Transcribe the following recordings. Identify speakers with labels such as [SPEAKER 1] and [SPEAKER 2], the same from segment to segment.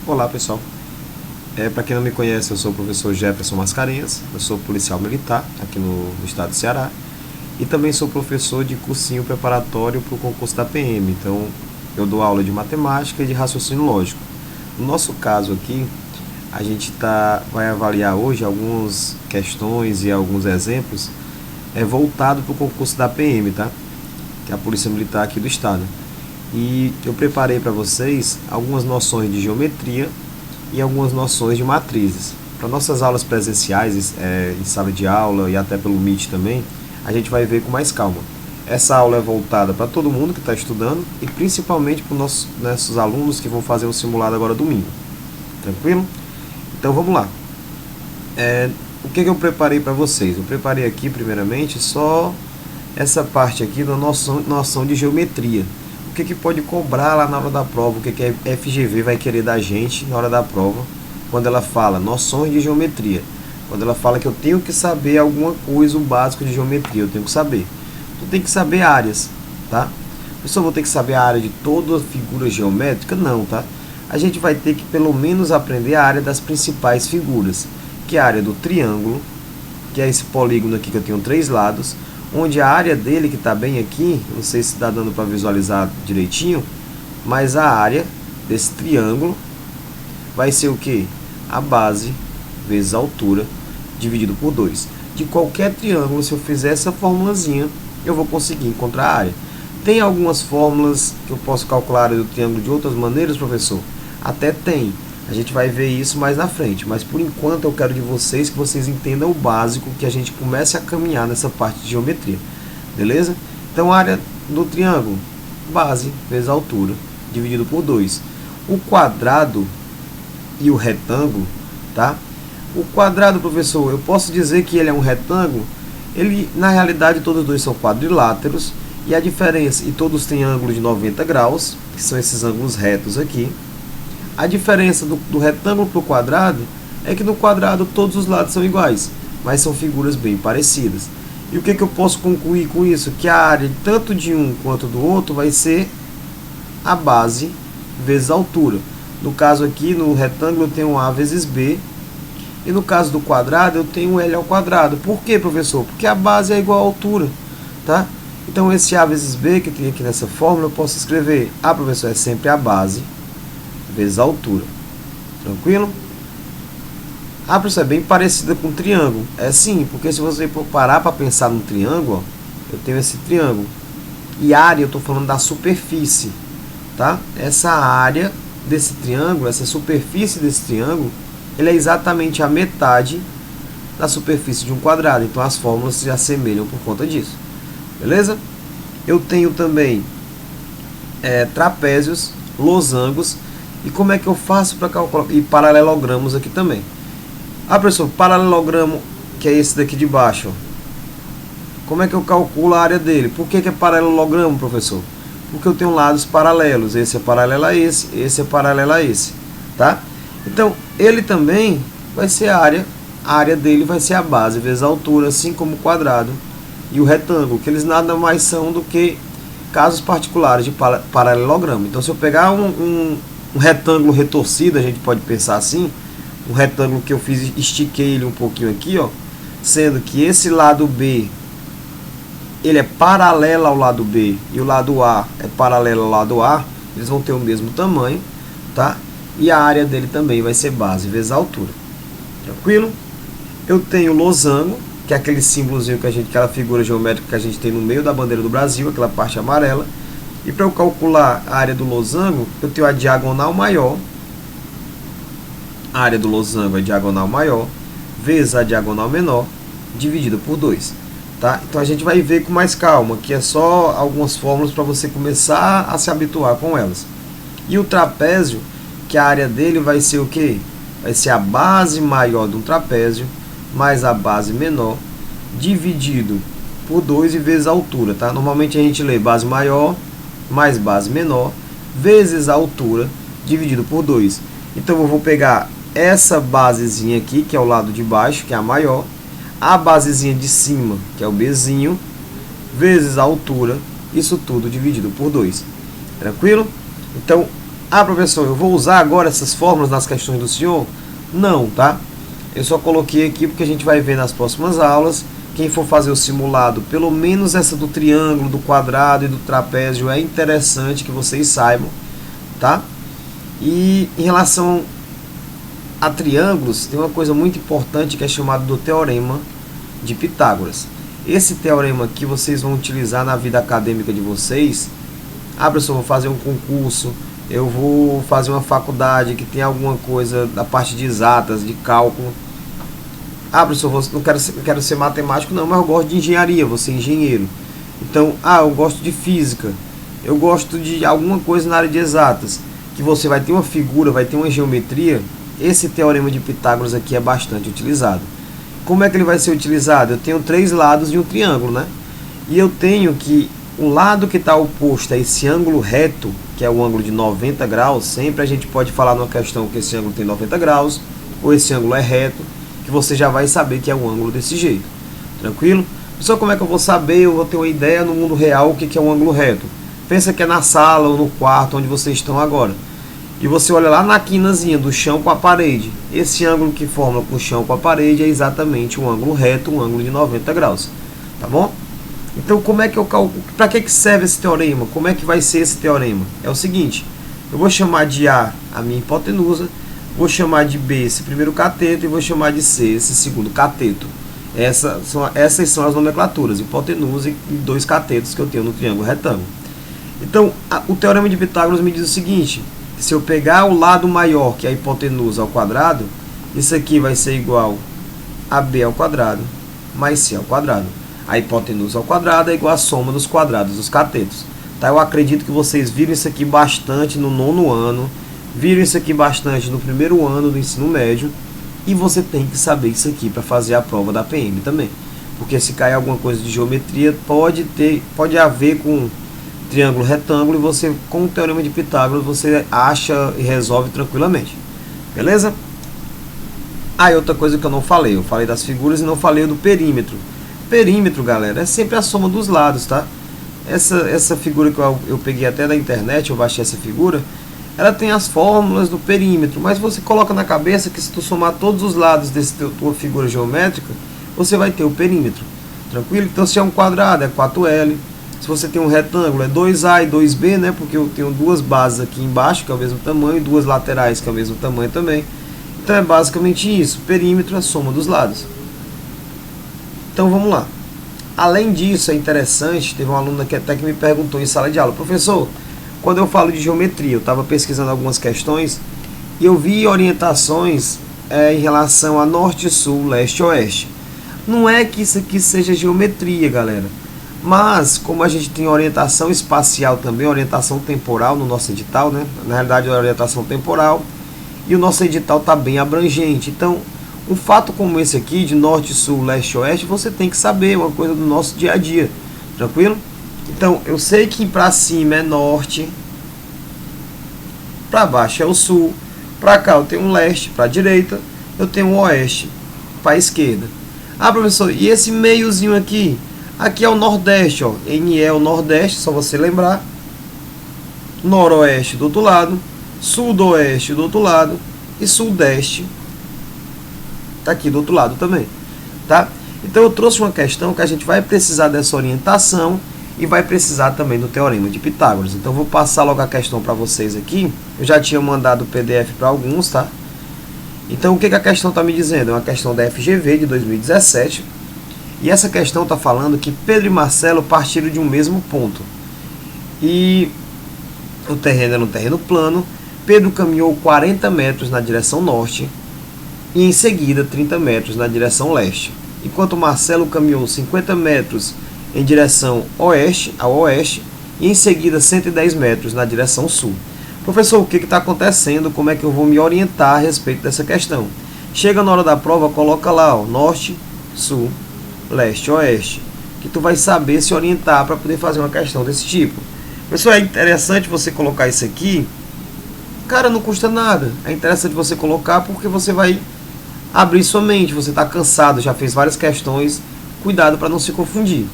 [SPEAKER 1] Olá pessoal, para quem não me conhece, eu sou o professor Jefferson Mascarenhas, eu sou policial militar aqui no estado do Ceará e também sou professor de cursinho preparatório para o concurso da PM, então eu dou aula de matemática e de raciocínio lógico. No nosso caso aqui, a gente vai avaliar hoje algumas questões e alguns exemplos voltado para o concurso da PM, tá? Que é a Polícia Militar aqui do estado. E eu preparei para vocês algumas noções de geometria e algumas noções de matrizes. Para nossas aulas presenciais, em sala de aula e até pelo Meet também, a gente vai ver com mais calma. Essa aula é voltada para todo mundo que está estudando e principalmente para os nossos alunos que vão fazer o simulado agora domingo. Tranquilo? Então vamos lá. O que eu preparei para vocês? Eu preparei aqui primeiramente só essa parte aqui da noção de geometria. O que pode cobrar lá na hora da prova, o que a FGV vai querer da gente na hora da prova, quando ela fala noções de geometria, quando ela fala que eu tenho que saber alguma coisa, o básico de geometria, eu tenho que saber. Tu tem que saber áreas, tá? Eu só vou ter que saber a área de toda a figura geométrica? Não, tá? A gente vai ter que pelo menos aprender a área das principais figuras, que é a área do triângulo, que é esse polígono aqui que eu tenho 3 lados, onde a área dele, que está bem aqui, não sei se está dando para visualizar direitinho, mas a área desse triângulo vai ser o que? A base vezes a altura, dividido por 2. De qualquer triângulo, se eu fizer essa formulazinha, eu vou conseguir encontrar a área. Tem algumas fórmulas que eu posso calcular a área do triângulo de outras maneiras, professor? Até tem. A gente vai ver isso mais na frente, mas por enquanto eu quero de vocês que vocês entendam o básico, que a gente comece a caminhar nessa parte de geometria, beleza? Então a área do triângulo, base vezes a altura, dividido por 2. O quadrado e o retângulo, tá? O quadrado, professor, eu posso dizer que ele é um retângulo? Ele, na realidade, todos dois são quadriláteros, e a diferença, e todos têm ângulo de 90 graus, que são esses ângulos retos aqui. A diferença do retângulo para o quadrado é que no quadrado todos os lados são iguais, mas são figuras bem parecidas. E o que eu posso concluir com isso? Que a área tanto de um quanto do outro vai ser a base vezes a altura. No caso aqui, no retângulo, eu tenho A vezes B, e no caso do quadrado, eu tenho L ao quadrado. Por quê, professor? Porque a base é igual à altura, tá? Então, esse A vezes B que tem aqui nessa fórmula, eu posso escrever A, professor, é sempre a base vezes a altura. Tranquilo? A, professor, é bem parecida com um triângulo. É sim, porque se você parar para pensar no triângulo, ó, eu tenho esse triângulo. E área, eu estou falando da superfície, tá? Essa área desse triângulo, essa superfície desse triângulo, ele é exatamente a metade da superfície de um quadrado. Então, as fórmulas se assemelham por conta disso. Beleza? Eu tenho também trapézios, losangos. E como é que eu faço para calcular? E paralelogramos aqui também. Ah, professor, paralelogramo, que é esse daqui de baixo, ó. Como é que eu calculo a área dele? Por que é paralelogramo, professor? Porque eu tenho lados paralelos. Esse é paralelo a esse é paralelo a esse, tá? Então, ele também vai ser a área dele vai ser a base vezes a altura, assim como o quadrado e o retângulo, que eles nada mais são do que casos particulares de paralelogramo. Então, se eu pegar um retângulo retorcido, a gente pode pensar assim, um retângulo que eu estiquei ele um pouquinho aqui, ó, sendo que esse lado B, ele é paralelo ao lado B e o lado A é paralelo ao lado A, eles vão ter o mesmo tamanho, tá? E a área dele também vai ser base vezes a altura. Tranquilo? Eu tenho losango, que é aquele símbolozinho que aquela figura geométrica que a gente tem no meio da bandeira do Brasil, aquela parte amarela. E para eu calcular a área do losango, eu tenho a diagonal maior. A área do losango é diagonal maior vezes a diagonal menor, dividida por 2. Tá? Então a gente vai ver com mais calma, que é só algumas fórmulas para você começar a se habituar com elas. E o trapézio, que a área dele vai ser o quê? Vai ser a base maior de um trapézio mais a base menor, dividido por 2 e vezes a altura. Tá? Normalmente a gente lê base maior mais base menor, vezes a altura, dividido por 2. Então eu vou pegar essa basezinha aqui, que é o lado de baixo, que é a maior, a basezinha de cima, que é o Bzinho, vezes a altura, isso tudo dividido por 2. Tranquilo? Então, Ah, professor, eu vou usar agora essas fórmulas nas questões do senhor? Não, tá? Eu só coloquei aqui porque a gente vai ver nas próximas aulas. Quem for fazer o simulado, pelo menos essa do triângulo, do quadrado e do trapézio é interessante que vocês saibam, tá? E em relação a triângulos, tem uma coisa muito importante que é chamado do teorema de Pitágoras. Esse teorema aqui vocês vão utilizar na vida acadêmica de vocês. Ah, professor, vou fazer um concurso, eu vou fazer uma faculdade que tem alguma coisa da parte de exatas, de cálculo. Ah, professor, não quero ser matemático não, mas eu gosto de engenharia, vou ser engenheiro. Então, eu gosto de física, eu gosto de alguma coisa na área de exatas, que você vai ter uma figura, vai ter uma geometria. Esse teorema de Pitágoras aqui é bastante utilizado. Como é que ele vai ser utilizado? Eu tenho 3 lados de um triângulo, né? E eu tenho que o lado que está oposto a esse ângulo reto, que é o ângulo de 90 graus, sempre a gente pode falar numa questão que esse ângulo tem 90 graus, ou esse ângulo é reto, que você já vai saber que é um ângulo desse jeito. Tranquilo? Pessoal, como é que eu vou saber? Eu vou ter uma ideia no mundo real o que é um ângulo reto. Pensa que é na sala ou no quarto onde vocês estão agora. E você olha lá na quinazinha do chão com a parede. Esse ângulo que forma com o chão com a parede é exatamente um ângulo reto, um ângulo de 90 graus. Tá bom? Então, como é que eu calculo? Para que serve esse teorema? Como é que vai ser esse teorema? É o seguinte, eu vou chamar de A a minha hipotenusa, vou chamar de B esse primeiro cateto e vou chamar de C esse segundo cateto. Essas são as nomenclaturas, hipotenusa e 2 catetos que eu tenho no triângulo retângulo. Então, o teorema de Pitágoras me diz o seguinte, que se eu pegar o lado maior, que é a hipotenusa ao quadrado, isso aqui vai ser igual a B ao quadrado mais C ao quadrado. A hipotenusa ao quadrado é igual à soma dos quadrados dos catetos. Tá? Eu acredito que vocês viram isso aqui bastante no 9º ano, viram isso aqui bastante no 1º ano do ensino médio, e você tem que saber isso aqui para fazer a prova da PM também. Porque se cair alguma coisa de geometria, pode haver com triângulo retângulo, e você, com o teorema de Pitágoras, você acha e resolve tranquilamente. Beleza? E outra coisa que eu não falei, eu falei das figuras e não falei do perímetro. Perímetro, galera, é sempre a soma dos lados, tá? Essa figura que eu peguei até da internet, eu baixei essa figura, ela tem as fórmulas do perímetro, mas você coloca na cabeça que se tu somar todos os lados dessa tua figura geométrica, você vai ter o perímetro, tranquilo? Então, se é um quadrado, é 4L, se você tem um retângulo, é 2A e 2B, né? Porque eu tenho 2 bases aqui embaixo, que é o mesmo tamanho, e 2 laterais, que é o mesmo tamanho também. Então, é basicamente isso, perímetro é a soma dos lados. Então vamos lá. Além disso, é interessante, teve uma aluna que até que me perguntou em sala de aula, professor, quando eu falo de geometria, eu estava pesquisando algumas questões e eu vi orientações em relação a norte, sul, leste, oeste. Não é que isso aqui seja geometria, galera, mas como a gente tem orientação espacial também, orientação temporal no nosso edital, né? Na realidade é orientação temporal, e o nosso edital está bem abrangente, então um fato como esse aqui, de norte, sul, leste, oeste, você tem que saber, uma coisa do nosso dia a dia, tranquilo? Então, eu sei que para cima é norte, para baixo é o sul, para cá eu tenho um leste, para a direita, eu tenho um oeste, para a esquerda. Professor, e esse meiozinho aqui? Aqui é o nordeste, ó, NE é o nordeste, só você lembrar, noroeste do outro lado, sudoeste do outro lado e sudeste tá aqui do outro lado também, tá? Então eu trouxe uma questão que a gente vai precisar dessa orientação e vai precisar também do teorema de Pitágoras. Então eu vou passar logo a questão para vocês aqui. Eu já tinha mandado o PDF para alguns, tá? Então o que a questão está me dizendo? É uma questão da FGV de 2017. E essa questão está falando que Pedro e Marcelo partiram de um mesmo ponto. E o terreno era um terreno plano. Pedro caminhou 40 metros na direção norte e em seguida 30 metros na direção leste, enquanto Marcelo caminhou 50 metros em direção oeste, ao oeste, e em seguida 110 metros na direção sul. Professor, o que está acontecendo? Como é que eu vou me orientar a respeito dessa questão? Chega na hora da prova, coloca lá, ó, norte, sul, leste, oeste, que tu vai saber se orientar para poder fazer uma questão desse tipo. Pessoal, é interessante você colocar isso aqui. Cara, não custa nada. É interessante você colocar porque você vai abrir sua mente. Você está cansado, já fez várias questões. Cuidado para não se confundir.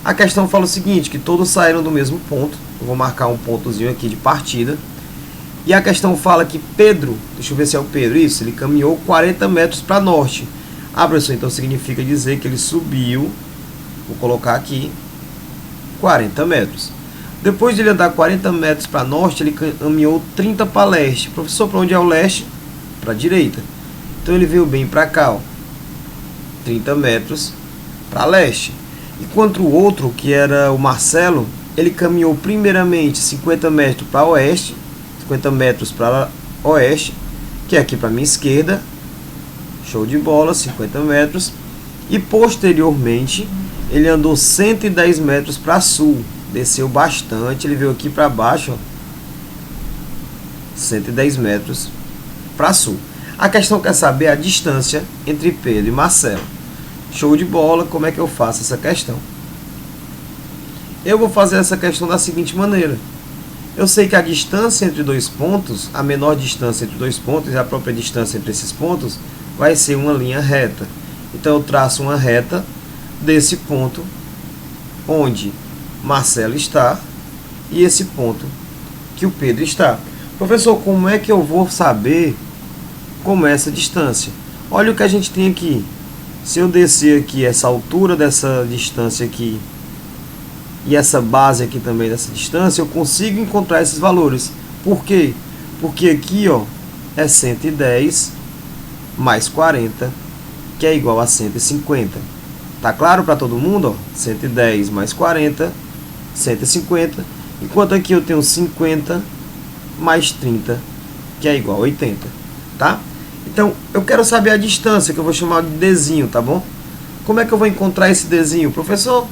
[SPEAKER 1] A questão fala o seguinte, que todos saíram do mesmo ponto. Eu vou marcar um pontozinho aqui de partida. E a questão fala que Pedro, deixa eu ver se é o Pedro, isso, ele caminhou 40 metros para norte. Ah, professor, então significa dizer que ele subiu, vou colocar aqui, 40 metros. Depois de ele andar 40 metros para norte, ele caminhou 30 para leste. Professor, para onde é o leste? Para a direita. Então ele veio bem para cá, ó, 30 metros para leste. Enquanto o outro, que era o Marcelo, ele caminhou primeiramente 50 metros para oeste, 50 metros para oeste, que é aqui para minha esquerda, show de bola, 50 metros, e posteriormente ele andou 110 metros para sul, desceu bastante, ele veio aqui para baixo, ó, 110 metros para sul. A questão quer saber a distância entre Pedro e Marcelo. Show de bola, como é que eu faço essa questão? Eu vou fazer essa questão da seguinte maneira. Eu sei que a distância entre dois pontos, a menor distância entre dois pontos e a própria distância entre esses pontos, vai ser uma linha reta. Então eu traço uma reta desse ponto onde Marcelo está e esse ponto que o Pedro está. Professor, como é que eu vou saber como é essa distância? Olha o que a gente tem aqui. Se eu descer aqui essa altura dessa distância aqui e essa base aqui também dessa distância, eu consigo encontrar esses valores. Por quê? Porque aqui, ó, é 110 mais 40, que é igual a 150. Tá claro para todo mundo? Ó? 110 mais 40, 150. Enquanto aqui eu tenho 50 mais 30, que é igual a 80. Tá? Então, eu quero saber a distância, que eu vou chamar de Dzinho, tá bom? Como é que eu vou encontrar esse Dzinho? Professor,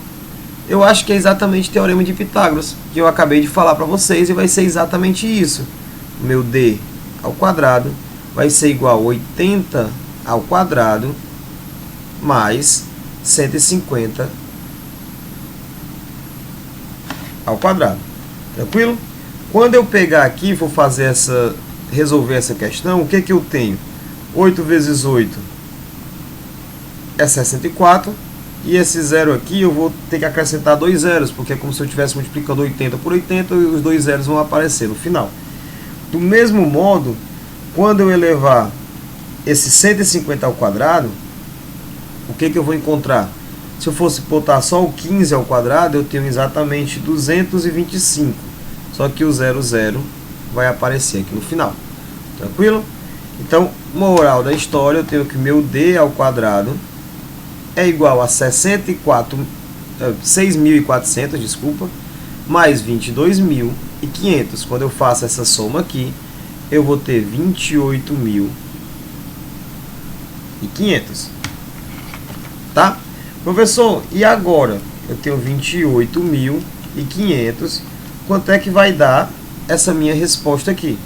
[SPEAKER 1] eu acho que é exatamente o Teorema de Pitágoras, que eu acabei de falar para vocês, e vai ser exatamente isso. Meu D ao quadrado vai ser igual a 80 ao quadrado mais 150 ao quadrado. Tranquilo? Quando eu pegar aqui e for fazer resolver essa questão, o que que eu tenho? 8 vezes 8 é 64. E esse zero aqui eu vou ter que acrescentar dois zeros, porque é como se eu estivesse multiplicando 80 por 80 e os dois zeros vão aparecer no final. Do mesmo modo, quando eu elevar esse 150 ao quadrado, o que que eu vou encontrar? Se eu fosse botar só o 15 ao quadrado, eu tenho exatamente 225. Só que o 00 vai aparecer aqui no final. Tranquilo? Então, moral da história, eu tenho que meu D ao quadrado é igual a 6.400, desculpa, mais 22.500. Quando eu faço essa soma aqui, eu vou ter 28.500. Tá? Professor, e agora? Eu tenho 28.500. Quanto é que vai dar essa minha resposta aqui?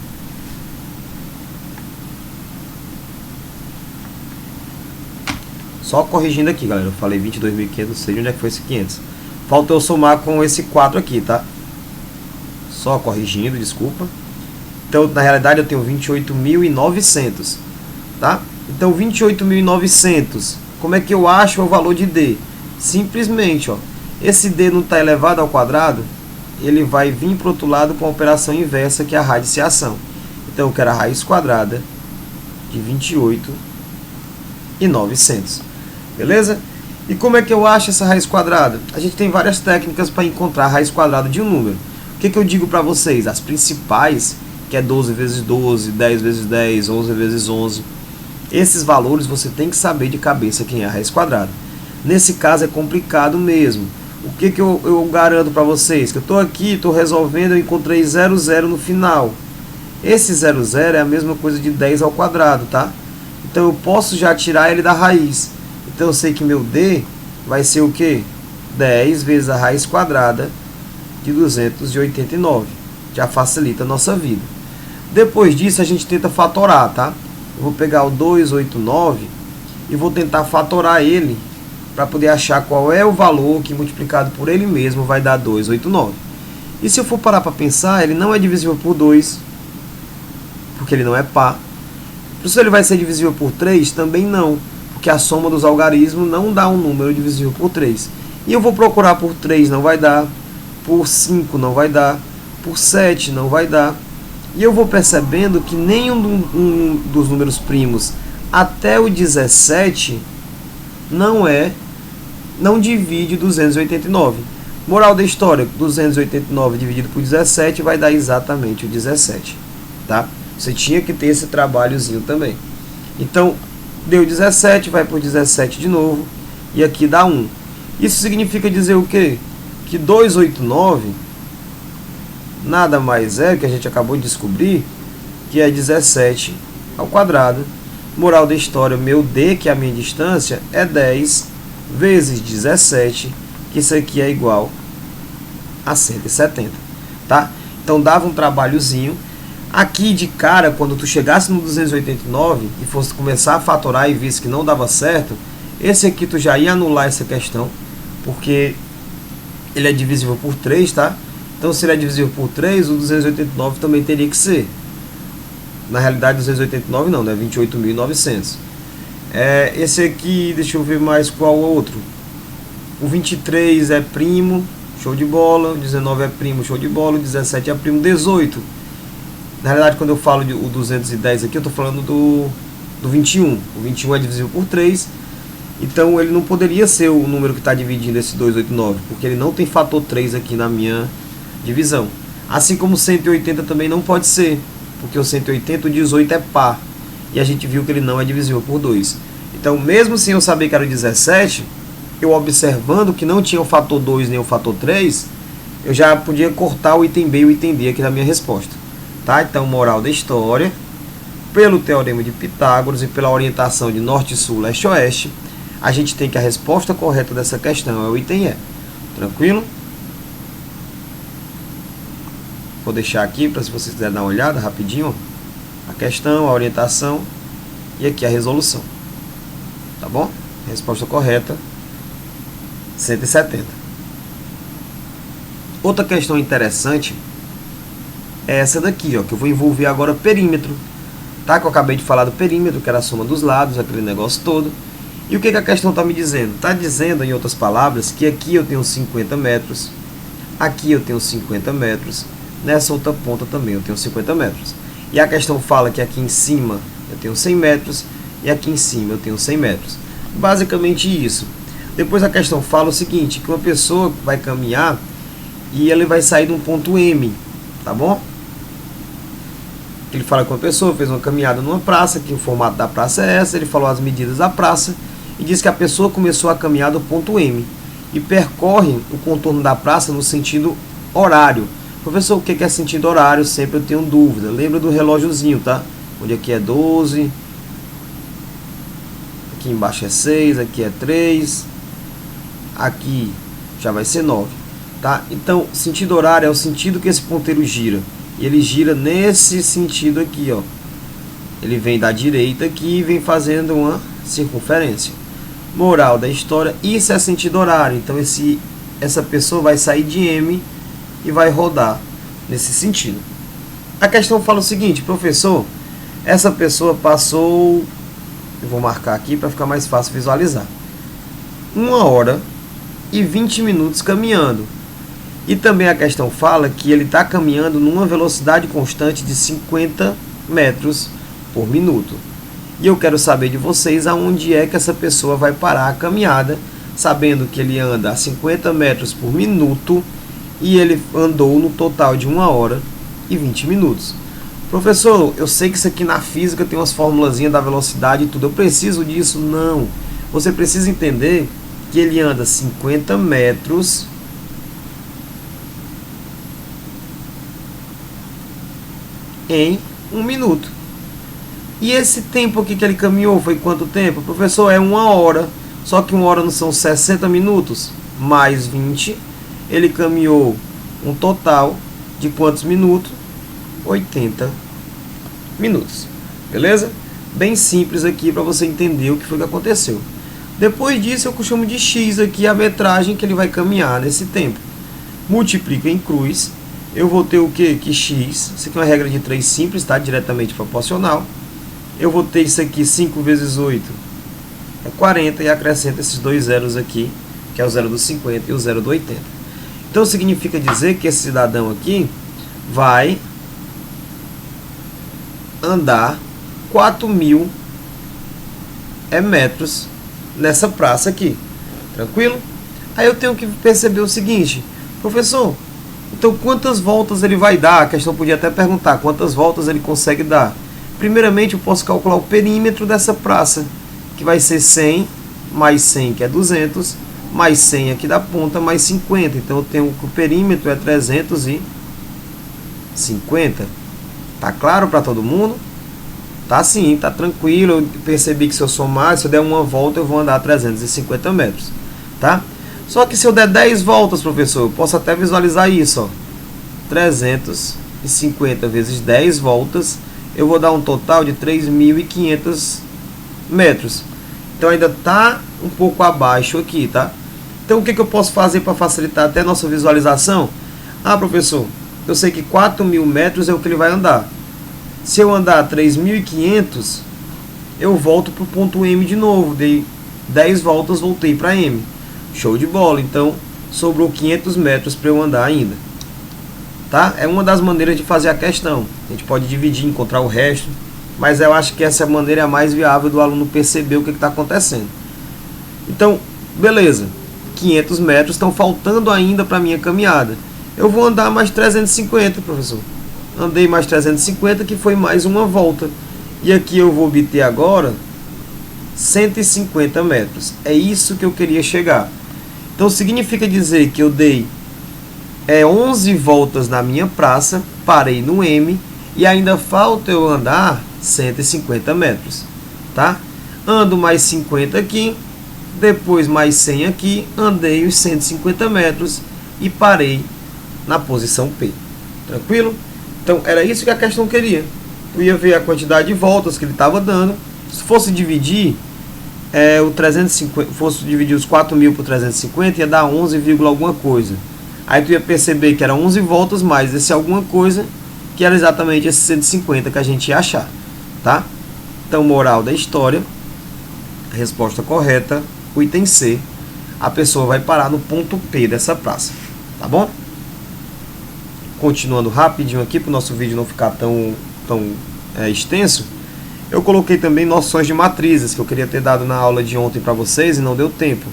[SPEAKER 1] Só corrigindo aqui, galera. Eu falei 22.500, não sei de onde é que foi esse 500. Falta eu somar com esse 4 aqui, tá? Só corrigindo, desculpa. Então, na realidade, eu tenho 28.900, tá? Então, 28.900, como é que eu acho o valor de D? Simplesmente, ó, esse D não está elevado ao quadrado, ele vai vir para o outro lado com a operação inversa, que é a radiciação. Então, eu quero a raiz quadrada de 28.900. Beleza? E como é que eu acho essa raiz quadrada? A gente tem várias técnicas para encontrar a raiz quadrada de um número. O que eu digo para vocês? As principais, que é 12 vezes 12, 10 vezes 10, 11 vezes 11. Esses valores você tem que saber de cabeça quem é a raiz quadrada. Nesse caso é complicado mesmo. O que eu garanto para vocês? Que eu estou aqui, estou resolvendo, eu encontrei 00 no final. Esse 00 é a mesma coisa de 10 ao quadrado, tá? Então eu posso já tirar ele da raiz. Então eu sei que meu D vai ser o quê? 10 vezes a raiz quadrada de 289. Já facilita a nossa vida. Depois disso a gente tenta fatorar, tá? Eu vou pegar o 289 e vou tentar fatorar ele para poder achar qual é o valor que multiplicado por ele mesmo vai dar 289. E se eu for parar para pensar, ele não é divisível por 2, porque ele não é par. Se ele vai ser divisível por 3, também não, porque a soma dos algarismos não dá um número divisível por 3. E eu vou procurar por 3, não vai dar, por 5 não vai dar, por 7 não vai dar, E eu vou percebendo que nenhum dos números primos até o 17 não divide 289. Moral da história, 289 dividido por 17 vai dar exatamente o 17, tá? Você tinha que ter esse trabalhozinho também. Então, deu 17, vai por 17 de novo, e aqui dá 1. Isso significa dizer o quê? Que 289 nada mais é, que a gente acabou de descobrir, que é 17 ao quadrado. Moral da história, meu D, que é a minha distância, é 10 vezes 17, que isso aqui é igual a 170, tá? Então dava um trabalhozinho. Aqui de cara, quando tu chegasse no 289 e fosse começar a fatorar e visse que não dava certo, esse aqui tu já ia anular essa questão, porque ele é divisível por 3, tá? Então se ele é divisível por 3, o 289 também teria que ser. Na realidade 289 não, né? 28.900. Esse aqui, deixa eu ver mais qual outro. O 23 é primo, show de bola. O 19 é primo, show de bola. O 17 é primo, 18. Na realidade, quando eu falo o 210 aqui, eu estou falando do 21. O 21 é divisível por 3. Então, ele não poderia ser o número que está dividindo esse 289, porque ele não tem fator 3 aqui na minha divisão. Assim como o 180 também não pode ser, porque o 180, o 18 é par. E a gente viu que ele não é divisível por 2. Então, mesmo sem eu saber que era o 17, eu observando que não tinha o fator 2 nem o fator 3, eu já podia cortar o item B e o item D aqui na minha resposta. Tá? Então, moral da história, pelo teorema de Pitágoras e pela orientação de norte, sul, leste, oeste, a gente tem que a resposta correta dessa questão é o item E. Tranquilo? Vou deixar aqui para se vocês quiserem dar uma olhada rapidinho. A questão, a orientação e aqui a resolução. Tá bom? Resposta correta, 170. Outra questão interessante é essa daqui, ó, que eu vou envolver agora perímetro. Tá? Que eu acabei de falar do perímetro, que era a soma dos lados, aquele negócio todo. E o que a questão está me dizendo? Está dizendo, em outras palavras, que aqui eu tenho 50 metros, aqui eu tenho 50 metros, nessa outra ponta também eu tenho 50 metros. E a questão fala que aqui em cima eu tenho 100 metros e aqui em cima eu tenho 100 metros. Basicamente isso. Depois a questão fala o seguinte, que uma pessoa vai caminhar e ele vai sair de um ponto M, tá bom? Ele fala que uma pessoa fez uma caminhada numa praça, que o formato da praça é essa, ele falou as medidas da praça e diz que a pessoa começou a caminhar do ponto M e percorre o contorno da praça no sentido horário. Professor, o que é sentido horário? Sempre eu tenho dúvida. Lembra do relógiozinho, tá? Onde aqui é 12, aqui embaixo é 6, aqui é 3, aqui já vai ser 9, tá? Então, sentido horário é o sentido que esse ponteiro gira. E ele gira nesse sentido aqui, ó. Ele vem da direita aqui e vem fazendo uma circunferência. Moral da história, isso é sentido horário. Então, essa pessoa vai sair de M e vai rodar nesse sentido. A questão fala o seguinte, professor, essa pessoa passou, eu vou marcar aqui para ficar mais fácil visualizar, 1 hora e 20 minutos caminhando. E também a questão fala que ele está caminhando numa velocidade constante de 50 metros por minuto. E eu quero saber de vocês aonde é que essa pessoa vai parar a caminhada, sabendo que ele anda a 50 metros por minuto e ele andou no total de 1 hora e 20 minutos. Professor, eu sei que isso aqui na física tem umas formulazinhas da velocidade e tudo, eu preciso disso? Não. Você precisa entender que ele anda 50 metros em 1 minuto. E esse tempo aqui que ele caminhou foi quanto tempo? Professor, é 1 hora. Só que 1 hora não são 60 minutos? Mais 20. Ele caminhou um total de quantos minutos? 80 minutos. Beleza? Bem simples aqui para você entender o que foi que aconteceu. Depois disso eu chamo de X aqui a metragem que ele vai caminhar nesse tempo. Multiplica em cruz. Eu vou ter o que? Que X. Isso aqui é uma regra de 3 simples, tá? Diretamente proporcional. Eu vou ter isso aqui, 5 vezes 8 é 40 e acrescenta esses dois zeros aqui, que é o zero do 50 e o zero do 80. Então significa dizer que esse cidadão aqui vai andar 4.000 metros nessa praça aqui, tranquilo? Aí eu tenho que perceber o seguinte, professor, então quantas voltas ele vai dar? A questão podia até perguntar quantas voltas ele consegue dar. Primeiramente eu posso calcular o perímetro dessa praça, que vai ser 100 mais 100, que é 200, mais 100 aqui da ponta, mais 50. Então eu tenho que o perímetro é 350. Tá claro para todo mundo? Tá sim, tá tranquilo. Eu percebi que se eu somar, se eu der uma volta, eu vou andar 350 metros, tá? Só que se eu der 10 voltas, professor, eu posso até visualizar isso, ó. 350 vezes 10 voltas, eu vou dar um total de 3.500 metros. Então ainda tá um pouco abaixo aqui, tá? Então o que eu posso fazer para facilitar até a nossa visualização? Ah, professor, eu sei que 4.000 metros é o que ele vai andar. Se eu andar 3.500, eu volto para o ponto M de novo. Dei 10 voltas, voltei para M. Show de bola. Então, sobrou 500 metros para eu andar ainda. Tá? É uma das maneiras de fazer a questão. A gente pode dividir, encontrar o resto. Mas eu acho que essa maneira é a mais viável do aluno perceber o que está acontecendo. Então, beleza. 500 metros estão faltando ainda para a minha caminhada. Eu vou andar mais 350, professor. Andei mais 350, que foi mais uma volta. E aqui eu vou obter agora 150 metros. É isso que eu queria chegar. Então significa dizer que eu dei 11 voltas na minha praça, parei no M e ainda falta eu andar 150 metros. Tá? Ando mais 50 aqui, depois mais 100 aqui, andei os 150 metros e parei na posição P. Tranquilo? Então, era isso que a questão queria. Eu ia ver a quantidade de voltas que ele estava dando. Se fosse dividir o 350, fosse dividir os 4.000 por 350, ia dar 11, alguma coisa. Aí tu ia perceber que era 11 voltas mais esse alguma coisa, que era exatamente esse 150 que a gente ia achar. Tá? Então, moral da história, a resposta correta, o item C, a pessoa vai parar no ponto P dessa praça. Tá bom? Continuando rapidinho aqui, para o nosso vídeo não ficar tão extenso, eu coloquei também noções de matrizes, que eu queria ter dado na aula de ontem para vocês e não deu tempo.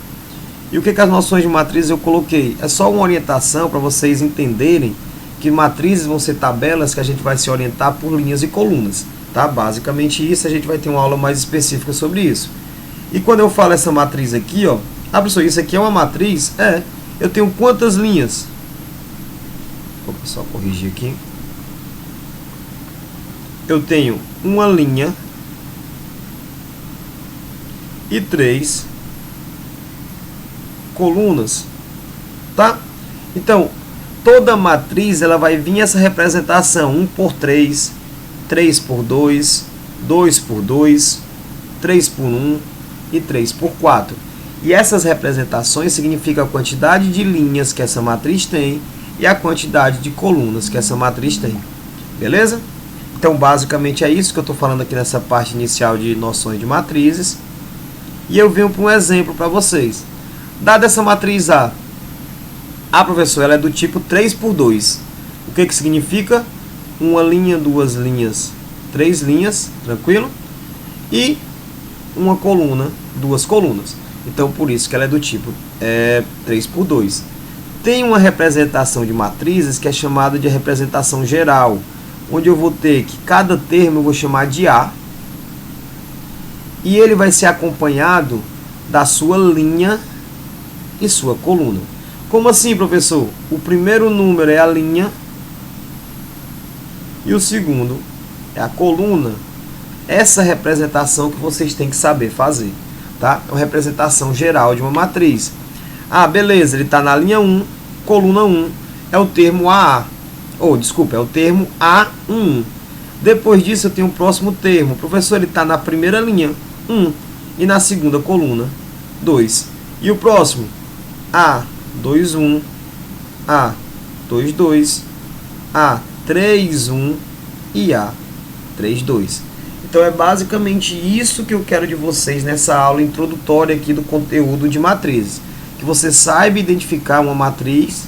[SPEAKER 1] E o que as noções de matrizes eu coloquei? É só uma orientação para vocês entenderem que matrizes vão ser tabelas que a gente vai se orientar por linhas e colunas. Tá? Basicamente isso, a gente vai ter uma aula mais específica sobre isso. E quando eu falo essa matriz aqui, ó, professor, isso aqui é uma matriz? Eu tenho quantas linhas? Vou só corrigir aqui. Eu tenho uma linha e 3 colunas, tá? Então, toda matriz ela vai vir essa representação 1 por 3, 3 por 2, 2 por 2, 3 por 1 e 3 por 4. E essas representações significam a quantidade de linhas que essa matriz tem e a quantidade de colunas que essa matriz tem. Beleza? Então, basicamente é isso que eu estou falando aqui nessa parte inicial de noções de matrizes. E eu venho para um exemplo para vocês. Dada essa matriz A, professor, ela é do tipo 3 por 2. O que significa? Uma linha, duas linhas, 3 linhas, tranquilo? E uma coluna, 2 colunas. Então, por isso que ela é do tipo 3 por 2. Tem uma representação de matrizes que é chamada de representação geral, onde eu vou ter que cada termo eu vou chamar de A, e ele vai ser acompanhado da sua linha e sua coluna. Como assim, professor? O primeiro número é a linha e o segundo é a coluna. Essa representação que vocês têm que saber fazer, tá? É uma representação geral de uma matriz. Ah, beleza, ele está na linha 1, coluna 1, é o termo AA. É o termo A1. Depois disso eu tenho o próximo termo. Professor, ele está na primeira linha, 1, e na segunda coluna, 2. E o próximo? A21, A22, A31 e A32. Então é basicamente isso que eu quero de vocês nessa aula introdutória aqui do conteúdo de matrizes. Que você saiba identificar uma matriz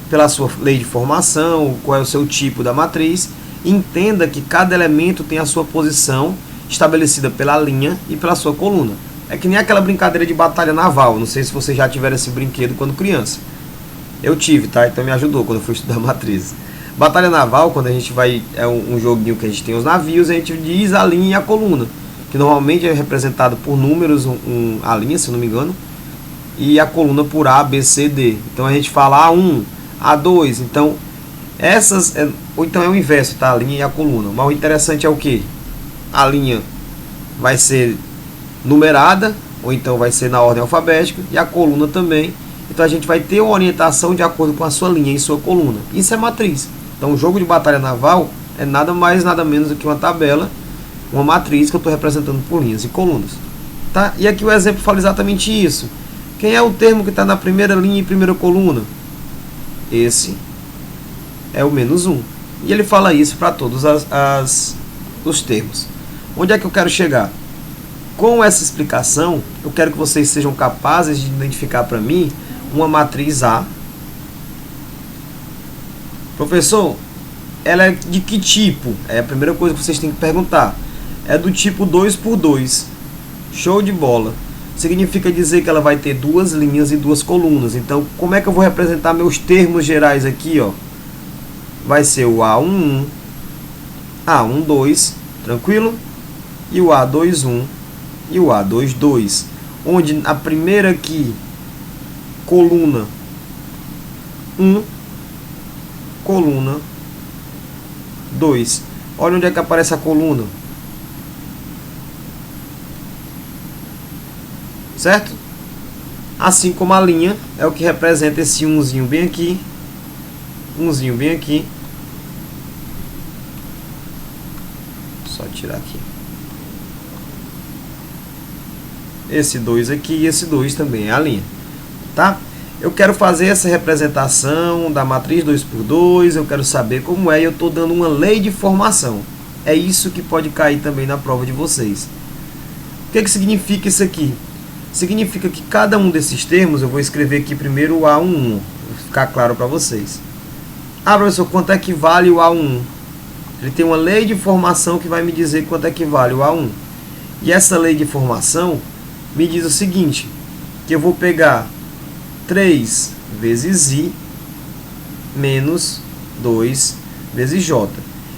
[SPEAKER 1] pela sua lei de formação, qual é o seu tipo da matriz, Entenda que cada elemento tem a sua posição estabelecida pela linha e pela sua coluna. É que nem aquela brincadeira de batalha naval. Não sei se vocês já tiveram esse brinquedo quando criança. Eu tive, tá? Então me ajudou quando eu fui estudar matriz. Batalha naval, quando a gente vai... É um joguinho que a gente tem os navios, a gente diz a linha e a coluna. Que normalmente é representado por números, a linha, se eu não me engano. E a coluna por A, B, C, D. Então a gente fala A1, A2. Então, ou então é o inverso, tá? A linha e a coluna. Mas o interessante é o que? A linha vai ser numerada, ou então vai ser na ordem alfabética, e a coluna também. Então a gente vai ter uma orientação de acordo com a sua linha e sua coluna. Isso é matriz. Então o jogo de batalha naval é nada mais, nada menos do que uma tabela, uma matriz que eu estou representando por linhas e colunas. Tá? E aqui o exemplo fala exatamente isso. Quem é o termo que está na primeira linha e primeira coluna? Esse é o -1. E ele fala isso para todos os termos. Onde é que eu quero chegar? Com essa explicação, eu quero que vocês sejam capazes de identificar para mim uma matriz A. Professor, ela é de que tipo? É a primeira coisa que vocês têm que perguntar. É do tipo 2×2. Show de bola. Significa dizer que ela vai ter duas linhas e duas colunas. Então, como é que eu vou representar meus termos gerais aqui, ó? Vai ser o A11, A12, tranquilo? E o A21 e o A22, onde a primeira aqui, coluna 1, coluna 2. Olha onde é que aparece a coluna. Certo? Assim como a linha é o que representa esse umzinho bem aqui, umzinho bem aqui. Só tirar aqui. Esse 2 aqui e esse 2 também é a linha, tá? Eu quero fazer essa representação da matriz 2×2, eu quero saber como é, e eu estou dando uma lei de formação. É isso que pode cair também na prova de vocês. O que significa isso aqui? Significa que cada um desses termos, eu vou escrever aqui primeiro o A11, para ficar claro para vocês. Ah, professor, quanto é que vale o A11? Ele tem uma lei de formação que vai me dizer quanto é que vale o A1. E essa lei de formação me diz o seguinte, que eu vou pegar 3 vezes I menos 2 vezes J.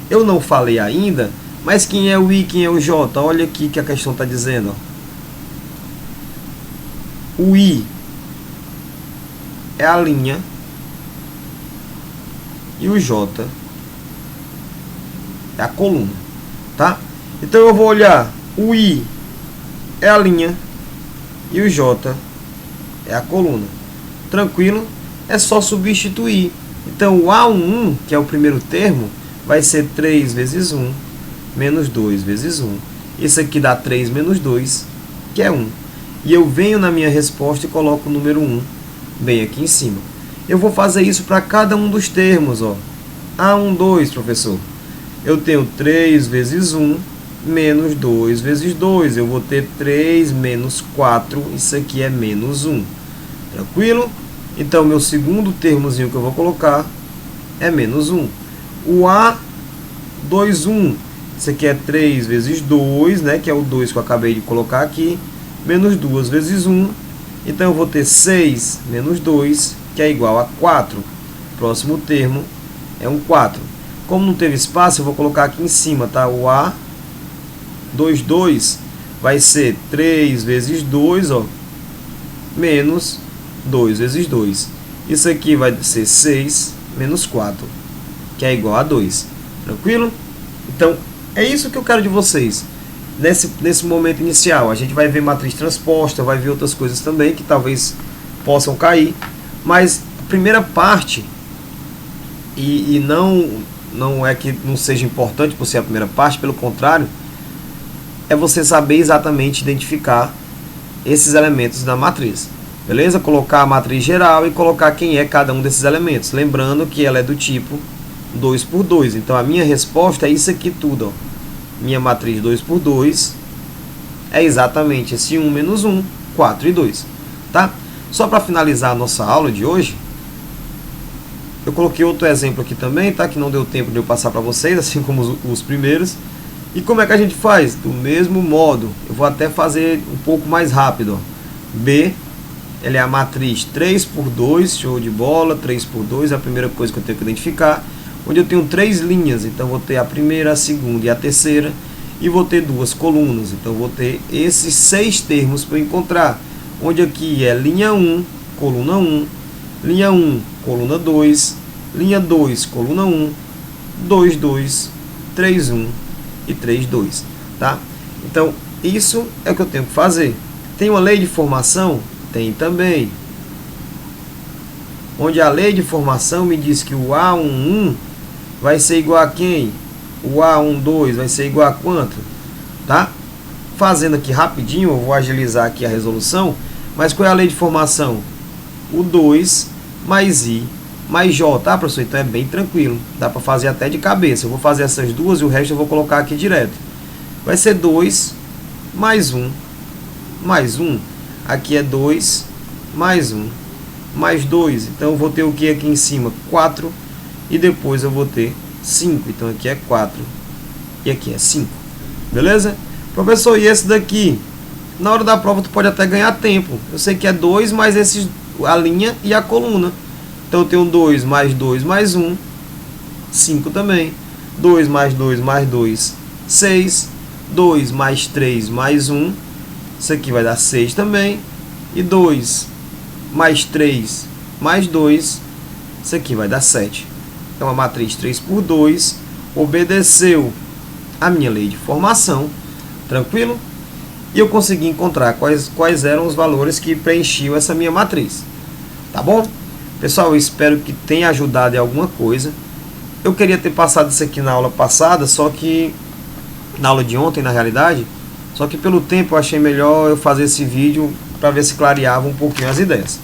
[SPEAKER 1] Eu não falei ainda, mas quem é o I, quem é o J? Olha aqui que a questão está dizendo. Ó. O I é a linha e o J é a coluna, tá? Então eu vou olhar, o I é a linha e o J é a coluna. Tranquilo? É só substituir. Então o A11, que é o primeiro termo, vai ser 3 vezes 1 menos 2 vezes 1. Isso aqui dá 3 menos 2, que é 1. E eu venho na minha resposta e coloco o número 1 bem aqui em cima. Eu vou fazer isso para cada um dos termos, ó. A12, professor. Eu tenho 3 vezes 1 menos 2 vezes 2. Eu vou ter 3 menos 4. Isso aqui é menos 1. Tranquilo? Então, meu segundo termozinho que eu vou colocar é menos 1. O A21. Isso aqui é 3 vezes 2, né? Que é o 2 que eu acabei de colocar aqui. Menos 2 vezes 1. Então, eu vou ter 6 menos 2, que é igual a 4. Próximo termo é um 4. Como não teve espaço, eu vou colocar aqui em cima, tá? O A22 vai ser 3 vezes 2, ó, menos 2 vezes 2. Isso aqui vai ser 6 menos 4, que é igual a 2. Tranquilo? Então, é isso que eu quero de vocês. Nesse momento inicial, a gente vai ver matriz transposta, vai ver outras coisas também que talvez possam cair. Mas a primeira parte, e não é que não seja importante por ser a primeira parte, pelo contrário, é você saber exatamente identificar esses elementos da matriz. Beleza? Colocar a matriz geral e colocar quem é cada um desses elementos. Lembrando que ela é do tipo 2×2. Então, a minha resposta é isso aqui tudo. Ó. Minha matriz 2×2 é exatamente esse 1 menos 1, 4 e 2. Tá? Só para finalizar a nossa aula de hoje, Eu coloquei outro exemplo aqui também, tá? Que não deu tempo de eu passar para vocês, assim como os primeiros. E como é que a gente faz? Do mesmo modo, eu vou até fazer um pouco mais rápido, ó. B, ele é a matriz 3 por 2, show de bola, 3 por 2 é a primeira coisa que eu tenho que identificar, onde eu tenho 3 linhas, então vou ter a primeira, a segunda e a terceira, e vou ter 2 colunas, então vou ter esses 6 termos para encontrar, onde aqui é linha 1, coluna 1, linha 1, coluna 2, linha 2, coluna 1, 2, 2, 3, 1 e 3, 2, tá? Então, isso é o que eu tenho que fazer. Tem uma lei de formação? Tem também. Onde a lei de formação me diz que o A11 vai ser igual a quem? O A12 vai ser igual a quanto? Tá? Fazendo aqui rapidinho, eu vou agilizar aqui a resolução, mas qual é a lei de formação? O 2 mais I mais J, tá, professor? Então é bem tranquilo, dá para fazer até de cabeça. Eu vou fazer essas duas e o resto eu vou colocar aqui direto. Vai ser 2 mais 1 mais 1. Aqui é 2 mais 1 mais 2. Então eu vou ter o que aqui em cima? 4. E depois eu vou ter 5. Então aqui é 4 e aqui é 5. Beleza? Professor, e esse daqui? Na hora da prova tu pode até ganhar tempo. Eu sei que é 2 mais esses, a linha e a coluna. Então eu tenho 2 mais 1, 5 também. 2 mais 2 mais 2, 6. 2 mais 3 mais 1. Isso aqui vai dar 6 também. E 2 mais 3 mais 2. Isso aqui vai dar 7. Então a matriz 3 por 2 obedeceu a minha lei de formação. Tranquilo? E eu consegui encontrar quais eram os valores que preenchiam essa minha matriz. Tá bom? Pessoal, eu espero que tenha ajudado em alguma coisa. Eu queria ter passado isso aqui na aula passada, só que na aula de ontem, na realidade, só que pelo tempo eu achei melhor eu fazer esse vídeo para ver se clareava um pouquinho as ideias.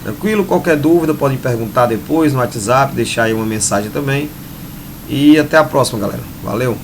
[SPEAKER 1] Tranquilo? Qualquer dúvida pode perguntar depois no WhatsApp, deixar aí uma mensagem também. E até a próxima, galera. Valeu!